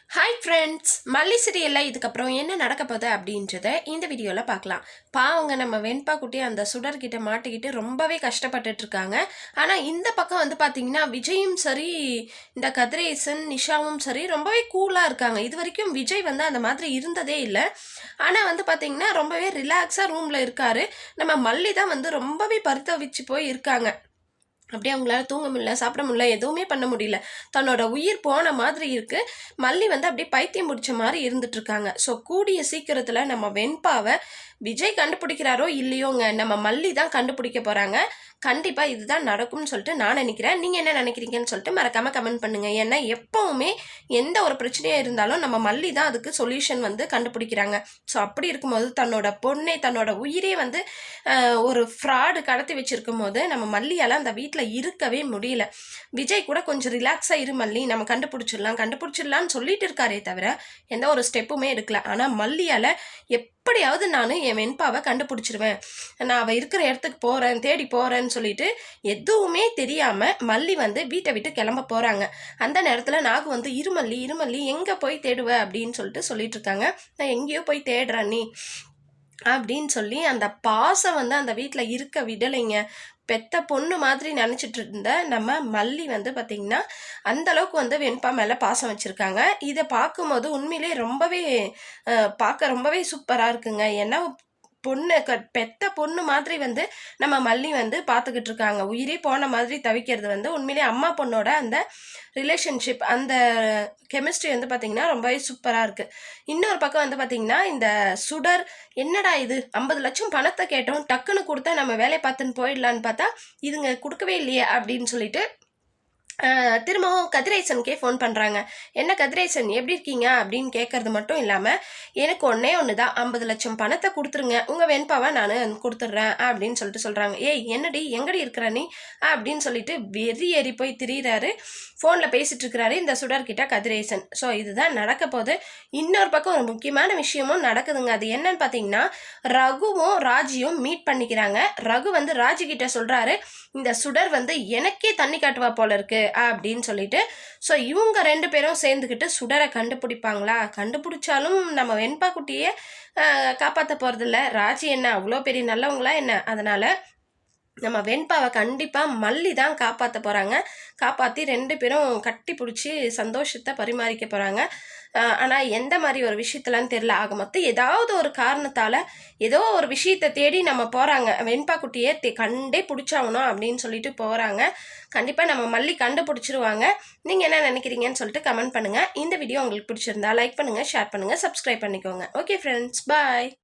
Hi friends, மல்லி சீரியலில் இதுக்கப்புறம் என்ன நடக்க போகுது அப்படின்றத இந்த வீடியோவில் பார்க்கலாம். பாவங்க நம்ம வெண்பா குட்டி அந்த சுடர்கிட்ட மாட்டிக்கிட்டு ரொம்பவே கஷ்டப்பட்டுட்டு இருக்காங்க. ஆனால் இந்த பக்கம் வந்து பார்த்தீங்கன்னா விஜயும் சரி, இந்த கதிரேசன் நிஷாவும் சரி ரொம்பவே கூலாக இருக்காங்க. இது வரைக்கும் விஜய் வந்து அந்த மாதிரி இருந்ததே இல்லை. ஆனால் வந்து பார்த்தீங்கன்னா ரொம்பவே ரிலாக்ஸாக ரூமில் இருக்காரு. நம்ம மல்லி தான் வந்து ரொம்பவே பரிதவிச்சு போய் இருக்காங்க. அப்படியே அவங்களால தூங்க முடியல, சாப்பிட முடியல, எதுவுமே பண்ண முடியல. தன்னோட உயிர் போன மாதிரி இருக்கு. மல்லி வந்து அப்படியே பைத்தியம் முடிச்ச மாதிரி இருந்துட்டு இருக்காங்க. ஸோ கூடிய சீக்கிரத்துல நம்ம வெண்பாவை விஜய் கண்டுபிடிக்கிறாரோ இல்லையோங்க, நம்ம மல்லி தான் கண்டுபிடிக்க போறாங்க. கண்டிப்பா இதுதான் நடக்கும்னு சொல்லிட்டு நான் நினைக்கிறேன். நீங்க என்ன நினைக்கிறீங்கன்னு சொல்லிட்டு மறக்காம கமெண்ட் பண்ணுங்க. ஏன்னா எப்பவுமே எந்த ஒரு பிரச்சனையா இருந்தாலும் நம்ம மல்லி தான் அதுக்கு சொல்யூஷன் வந்து கண்டுபிடிக்கிறாங்க. ஸோ அப்படி இருக்கும்போது தன்னோட பொண்ணை, தன்னோட உயிரே வந்து ஒரு ஃப்ராடு கடத்தி வச்சிருக்கும் போது நம்ம மல்லியால அந்த வீட்டில் இருக்கவே முடியல. விஜய் கூட கொஞ்சம் ரிலாக்ஸாக இரு மல்லி, நம்ம கண்டுபிடிச்சிடலான்னு சொல்லிட்டு இருக்காரே தவிர எந்த ஒரு ஸ்டெப்புமே எடுக்கல. ஆனால் மல்லியால் எப்படியாவது நான் என் வெண்பாவை கண்டுபிடிச்சிருவேன், நான் அவள் இருக்கிற இடத்துக்கு போகிறேன், தேடி போகிறேன்னு சொல்லிட்டு எதுவுமே தெரியாமல் மல்லி வந்து வீட்டை விட்டு கிளம்ப போகிறாங்க. அந்த நேரத்தில் நாகு வந்து இருமல்லி எங்கே போய் தேடுவ அப்படின்னு சொல்லிட்டு இருக்காங்க. நான் எங்கேயோ போய் தேடுறேன் நீ அப்படின்னு சொல்லி அந்த பாசம் வந்து அந்த வீட்டில் இருக்க விடலைங்க. பெத்த பொண்ணு மாதிரி நினச்சிட்டு இருந்த நம்ம மல்லி வந்து பார்த்திங்கன்னா அந்தளவுக்கு வந்து வெண்பா மேலே பாசம் வச்சுருக்காங்க. இதை பார்க்கும்போது உண்மையிலே ரொம்பவே பார்க்க ரொம்பவே சூப்பராக இருக்குங்க. ஏன்னா பொண்ணு பெத்த பொண்ணு மாதிரி வந்து நம்ம மல்லி வந்து பார்த்துக்கிட்டு இருக்காங்க. உயிரே போன மாதிரி தவிக்கிறது வந்து உண்மையிலே அம்மா பொண்ணோட அந்த ரிலேஷன்ஷிப், அந்த கெமிஸ்ட்ரி வந்து பார்த்திங்கன்னா ரொம்பவே சூப்பராக இருக்குது. இன்னொரு பக்கம் வந்து பார்த்திங்கன்னா இந்த சுடர், என்னடா இது 50 லட்சம் பணத்தை கேட்டோம், டக்குன்னு கொடுத்தா நம்ம வேலையை பார்த்துன்னு போயிடலான்னு பார்த்தா இதுங்க கொடுக்கவே இல்லையே அப்படின்னு சொல்லிட்டு திரும்பவும் கதிரேசனுக்கே ஃபோன் பண்ணுறாங்க. என்ன கதிரேசன் எப்படி இருக்கீங்க அப்படின்னு கேட்கறது மட்டும் இல்லாமல் எனக்கு ஒன்று தான் 50 லட்சம் பணத்தை கொடுத்துருங்க, உங்கள் வெண்பாவை நான் கொடுத்துட்றேன் அப்படின்னு சொல்கிறாங்க. ஏய் என்னடி எங்கடி இருக்கிற நீ அப்படின்னு சொல்லிட்டு வெறி ஏறி போய் திரியிறாரு. ஃபோனில் பேசிகிட்டு இருக்கிறாரு இந்த சுடர்கிட்ட கதிரேசன். ஸோ இதுதான் நடக்க போகுது. இன்னொரு பக்கம் ஒரு முக்கியமான விஷயமும் நடக்குதுங்க. அது என்னன்னு பார்த்தீங்கன்னா ரகுவும் ராஜியும் மீட் பண்ணிக்கிறாங்க. ரகு வந்து ராஜி கிட்ட சொல்கிறாரு, இந்த சுடர் வந்து எனக்கே தண்ணி காட்டுவா போல இருக்கு அப்படின்னு சொல்லிட்டு. ஸோ இவங்க 2 பேரும் சேர்ந்துக்கிட்டு சுடரை கண்டுபிடிப்பாங்களா? கண்டுபிடிச்சாலும் நம்ம வெண்பா குட்டியே காப்பாற்ற போகிறதில்ல. ராஜி என்ன அவ்வளோ பெரிய நல்லவங்களா என்ன? அதனால் நம்ம வெண்பாவை கண்டிப்பாக மல்லி தான் காப்பாற்ற போகிறாங்க. காப்பாற்றி 2 பேரும் கட்டி பிடிச்சி சந்தோஷத்தை பரிமாறிக்க போகிறாங்க. ஆனால் எந்த மாதிரி ஒரு விஷயத்துலன்னு தெரியல. ஆக மொத்தம் ஏதாவது ஒரு காரணத்தால் ஏதோ ஒரு விஷயத்தை தேடி நம்ம போகிறாங்க. வெண்பா குட்டியே கண்டே பிடிச்சாகணும் அப்படின்னு சொல்லிட்டு போகிறாங்க. கண்டிப்பாக நம்ம மல்லி கண்டுபிடிச்சிருவாங்க. நீங்கள் என்ன நினைக்கிறீங்கன்னு சொல்லிட்டு கமெண்ட் பண்ணுங்கள். இந்த வீடியோ உங்களுக்கு பிடிச்சிருந்தா லைக் பண்ணுங்கள், ஷேர் பண்ணுங்கள், சப்ஸ்கிரைப் பண்ணிக்கோங்க. ஓகே ஃப்ரெண்ட்ஸ், பாய்.